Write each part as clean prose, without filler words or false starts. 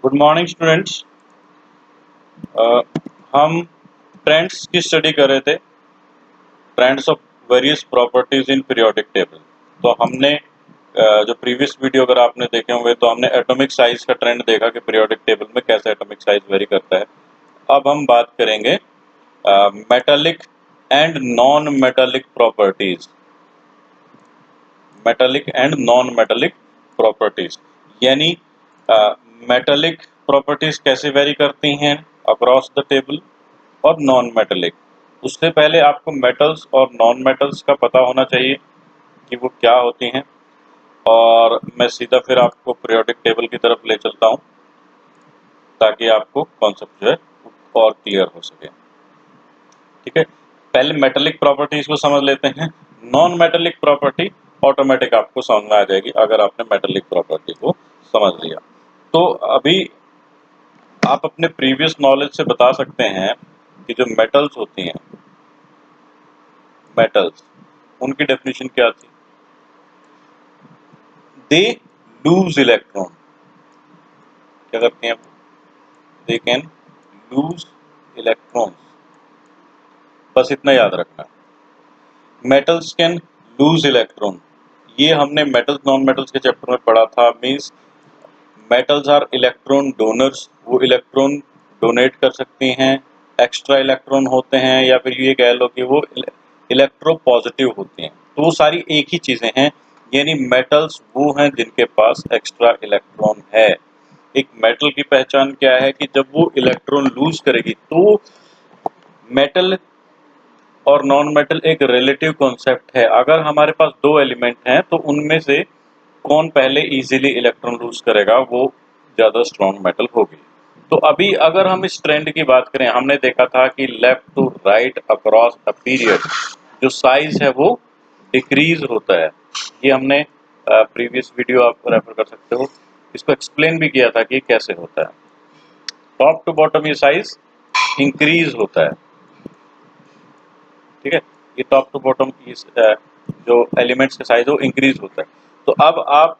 Good morning students. हम trends की study कर रहे थे, trends of various properties in periodic table. तो हमने जो प्रीवियस वीडियो अगर आपने देखे होंगे तो हमने एटॉमिक साइज का ट्रेंड देखा कि पीरियोडिक टेबल में कैसे एटॉमिक साइज वेरी करता है। अब हम बात करेंगे metallic and non metallic properties, metallic and non metallic properties, यानी मेटालिक प्रॉपर्टीज कैसे वेरी करती हैं अक्रॉस द टेबल और नॉन मेटालिक। उससे पहले आपको मेटल्स और नॉन मेटल्स का पता होना चाहिए कि वो क्या होती हैं, और मैं सीधा फिर आपको पीरियोडिक टेबल की तरफ ले चलता हूँ ताकि आपको कॉन्सेप्ट जो है और क्लियर हो सके। ठीक है, पहले मेटालिक प्रॉपर्टीज को समझ लेते हैं। नॉन मेटालिक प्रॉपर्टी ऑटोमेटिक आपको समझ में आ जाएगी अगर आपने मेटालिक प्रॉपर्टी को समझ लिया। तो अभी आप अपने प्रीवियस नॉलेज से बता सकते हैं कि जो मेटल्स होती हैं, मेटल्स, उनकी डेफिनेशन क्या थी? They lose electron. क्या करते हैं? They can lose electrons. बस इतना याद रखना, मेटल्स कैन लूज इलेक्ट्रॉन। ये हमने मेटल्स नॉन मेटल्स के चैप्टर में पढ़ा था। Means metals are electron donors, वो इलेक्ट्रॉन डोनेट कर सकती हैं। एक्स्ट्रा इलेक्ट्रॉन होते हैं, या फिर ये कह लो कि वो इलेक्ट्रो पॉजिटिव होती हैं। तो वो सारी एक ही चीजें हैं, यानी मेटल्स वो हैं जिनके पास एक्स्ट्रा इलेक्ट्रॉन है। एक मेटल की पहचान क्या है कि जब वो इलेक्ट्रॉन लूज करेगी, तो मेटल और नॉन मेटल एक रिलेटिव कॉन्सेप्ट है। अगर हमारे पास दो एलिमेंट हैं तो उनमें से कौन पहले इजीली इलेक्ट्रॉन लूज करेगा, वो ज्यादा स्ट्रॉन्ग मेटल होगी। तो अभी अगर हम इस ट्रेंड की बात करें, हमने देखा था कि left to right across a period जो साइज है वो डिक्रीज होता है। ये हमने प्रीवियस वीडियो आप रेफर कर सकते हो, इसको एक्सप्लेन भी किया था कि कैसे होता है। टॉप टू बॉटम ये साइज इंक्रीज होता है। ठीक है, ये टॉप टू बॉटम जो एलिमेंट्स का साइज है वो इंक्रीज होता है। तो अब आप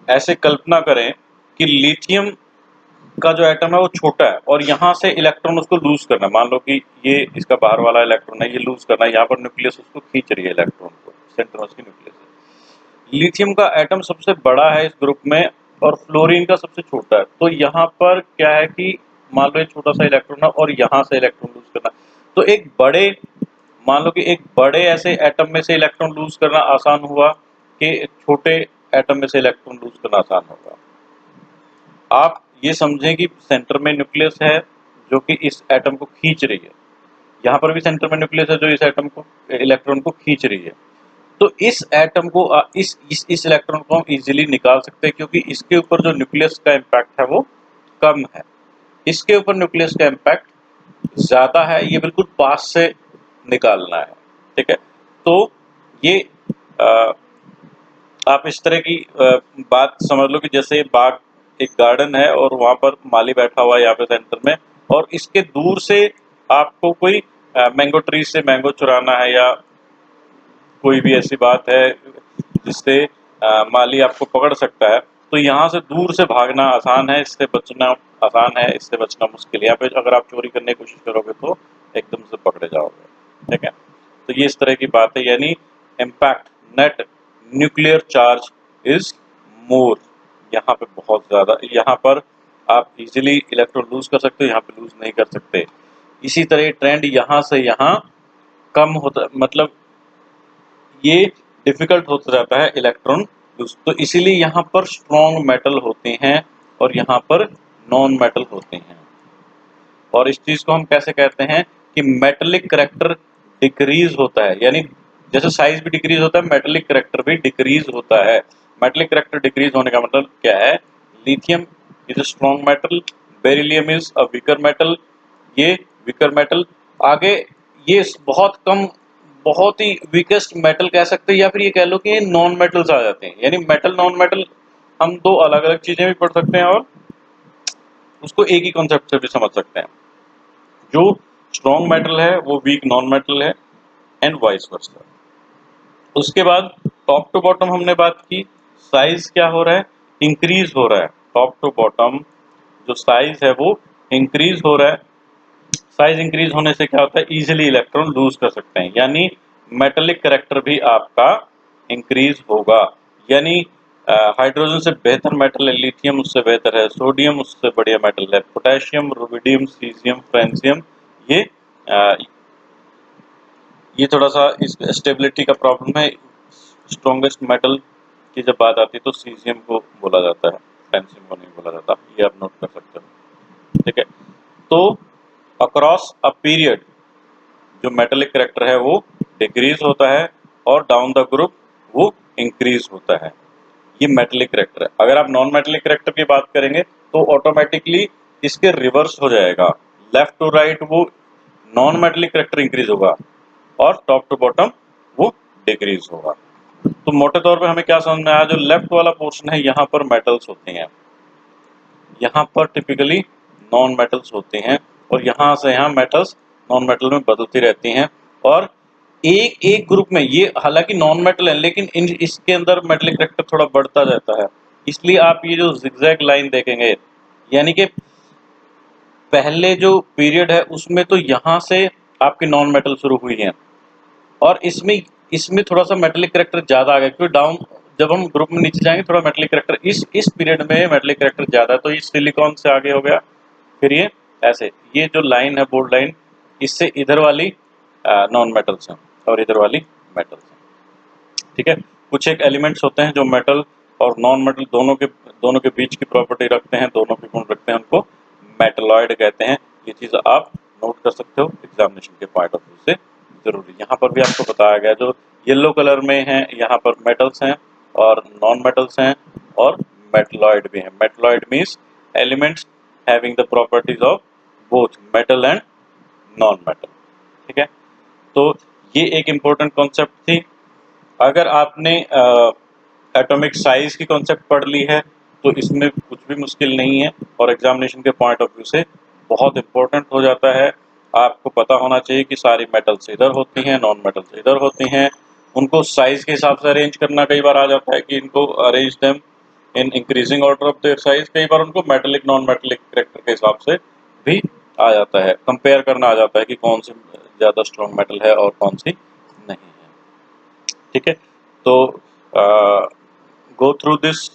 ऐसे कल्पना करें कि लिथियम का जो एटम है वो छोटा है और यहाँ से इलेक्ट्रॉन उसको लूज करना है। मान लो कि ये इसका बाहर वाला इलेक्ट्रॉन है, ये लूज करना है, यहाँ पर न्यूक्लियस उसको खींच रही है इलेक्ट्रॉन को, सेंटर में उसकी न्यूक्लियस है। लिथियम का एटम सबसे बड़ा है इस ग्रुप में और फ्लोरीन का सबसे छोटा है। तो यहाँ पर क्या है कि मान लो एक छोटा सा इलेक्ट्रॉन है और यहाँ से इलेक्ट्रॉन लूज करना, तो एक बड़े, मान लो कि एक बड़े ऐसे एटम में से इलेक्ट्रॉन लूज करना आसान हुआ कि छोटे एटम में से इलेक्ट्रॉन लूज करना आसान होगा। आप ये समझें कि सेंटर में न्यूक्लियस है जो कि इस एटम को खींच रही है, यहाँ पर भी सेंटर में न्यूक्लियस है जो इस एटम को, इलेक्ट्रॉन को खींच रही है। तो इस एटम को इस इलेक्ट्रॉन को हम इजीली निकाल सकते हैं क्योंकि इसके ऊपर जो न्यूक्लियस का इम्पैक्ट है वो कम है, इसके ऊपर न्यूक्लियस का इम्पैक्ट ज्यादा है। ये बिल्कुल पास से निकालना है। ठीक है, तो ये आप इस तरह की बात समझ लो कि जैसे बाग, एक गार्डन है और वहां पर माली बैठा हुआ है यहाँ पे सेंटर में, और इसके दूर से आपको कोई मैंगो ट्री से मैंगो चुराना है या कोई भी ऐसी बात है जिससे माली आपको पकड़ सकता है, तो यहाँ से दूर से भागना आसान है, इससे बचना आसान है, इससे बचना मुश्किल है। यहाँ पे अगर आप चोरी करने की कोशिश करोगे तो एकदम से पकड़े जाओगे। ठीक है, तो ये इस तरह की बात है, यानी impact net nuclear charge is more, यहाँ पे बहुत ज्यादा, यहाँ पर आप इजीली इलेक्ट्रॉन लूज कर सकते हो, यहाँ पे लूज नहीं कर सकते। इसी तरह ट्रेंड यहाँ से यहाँ कम होता, मतलब ये डिफिकल्ट होता जाता है इलेक्ट्रॉन लूज। तो इसीलिए यहाँ पर स्ट्रॉन्ग मेटल होते हैं और यहाँ पर नॉन मेटल होते हैं। और इस चीज को हम कैसे कहते हैं कि मेटेलिक करैक्टर डिक्रीज होता है, यानी जैसे साइज भी डिक्रीज होता है, मेटेलिक करैक्टर भी डिक्रीज होता है। मेटेलिक करैक्टर डिक्रीज होने का मतलब क्या है? Lithium is a strong metal, beryllium is a weaker metal, ये वीकर मेटल। आगे ये बहुत कम, बहुत ही वीकेस्ट मेटल कह सकते हैं, या फिर ये कह लो कि ये नॉन मेटल्स आ जाते हैं। यानी मेटल नॉन मेटल हम दो अलग अलग चीजें भी पढ़ सकते हैं और उसको एक ही कॉन्सेप्ट से भी समझ सकते हैं। जो स्ट्रॉन्ग मेटल है वो वीक नॉन मेटल है, एंड वाइस वर्सा। उसके बाद टॉप टू बॉटम हमने बात की, साइज क्या हो रहा है? इंक्रीज हो रहा है। टॉप टू बॉटम जो साइज है वो इंक्रीज हो रहा है। साइज इंक्रीज होने से क्या होता है, इजीली इलेक्ट्रॉन लूज कर सकते हैं, यानी मेटेलिक कैरेक्टर भी आपका इंक्रीज होगा। यानी हाइड्रोजन से बेहतर मेटल है लिथियम, उससे बेहतर है सोडियम, उससे बढ़िया मेटल है पोटेशियम, रुबिडियम, सीजियम, फ्रेंसियम। ये ये थोड़ा सा इस स्टेबिलिटी का प्रॉब्लम है। स्ट्रॉन्गेस्ट मेटल की जब बात आती है तो सीजियम को बोला जाता है, फ्रेंसियम को नहीं बोला जाता, ये आप नोट कर सकते हो। ठीक है, तो अक्रॉस अ पीरियड जो मेटेलिक कैरेक्टर है वो डिक्रीज होता है और डाउन द ग्रुप वो इंक्रीज होता है। ये मेटेलिक कैरेक्टर है। अगर आप नॉन मेटेलिक कैरेक्टर की बात करेंगे तो ऑटोमेटिकली इसके रिवर्स हो जाएगा, लेफ्ट टू राइट वो नॉन मेटेलिक कैरेक्टर इंक्रीज होगा और टॉप टू बॉटम वो डिक्रीज होगा। तो मोटे तौर पे हमें क्या समझ में आया, जो लेफ्ट वाला पोर्शन है यहाँ पर मेटल्स होते हैं, यहाँ पर टिपिकली नॉन मेटल्स होते हैं और यहाँ से यहाँ मेटल्स नॉन मेटल में बदलती रहती हैं। और एक एक ग्रुप में ये हालांकि नॉन मेटल है लेकिन इसके अंदर मेटेलिक कैरेक्टर थोड़ा बढ़ता रहता है। इसलिए आप ये जो जिगजैग लाइन देखेंगे, यानी कि पहले जो पीरियड है उसमें तो यहाँ से आपकी नॉन मेटल शुरू हुई है और इसमें इसमें थोड़ा सा मेटेलिक कैरेक्टर ज्यादा आ गया, क्योंकि डाउन जब हम ग्रुप में नीचे जाएंगे थोड़ा मेटेलिक कैरेक्टर इस पीरियड में मेटेलिक कैरेक्टर ज्यादा है, तो ये सिलिकॉन से आगे हो गया। फिर ये ऐसे ये जो लाइन है बोल्ड लाइन, इससे इधर वाली नॉन मेटल्स हैं और इधर वाली मेटल्स हैं। ठीक है, कुछ एक एलिमेंट्स होते हैं जो मेटल और नॉन मेटल दोनों के बीच की प्रॉपर्टी रखते हैं, दोनों के गुण रखते हैं, उनको मेटलॉइड कहते हैं। ये चीज आप नोट कर सकते हो एग्जामिनेशन के पॉइंट ऑफ व्यू से जरूरी। यहाँ पर भी आपको बताया गया, जो येलो कलर में है यहाँ पर मेटल्स हैं और नॉन मेटल्स हैं और मेटलॉइड भी हैं। Metalloid means elements having the properties of both metal and non metal. ठीक है, तो ये एक इम्पोर्टेंट कॉन्सेप्ट थी। अगर आपने एटॉमिक साइज की कॉन्सेप्ट पढ़ ली है तो इसमें कुछ भी मुश्किल नहीं है और एग्जामिनेशन के पॉइंट ऑफ व्यू से बहुत इम्पोर्टेंट हो जाता है। आपको पता होना चाहिए कि सारी मेटल्स इधर होती हैं, नॉन मेटल्स इधर होती हैं, उनको साइज के हिसाब से अरेंज करना कई बार आ जाता है कि इनको arrange them in increasing order of their size. कई बार उनको मेटेलिक नॉन मेटेलिक कैरेक्टर के हिसाब से भी आ जाता है, कंपेयर करना आ जाता है कि कौन सी ज़्यादा स्ट्रॉन्ग मेटल है और कौन सी नहीं है। ठीक है, तो गो थ्रू दिस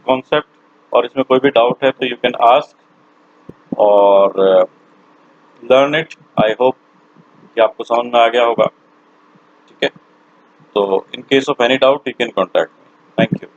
कॉन्सेप्ट और इसमें कोई भी डाउट है तो यू कैन आस्क और लर्न इट। आई होप कि आपको समझ में आ गया होगा। ठीक है, तो in case of any doubt you can contact me. Thank you.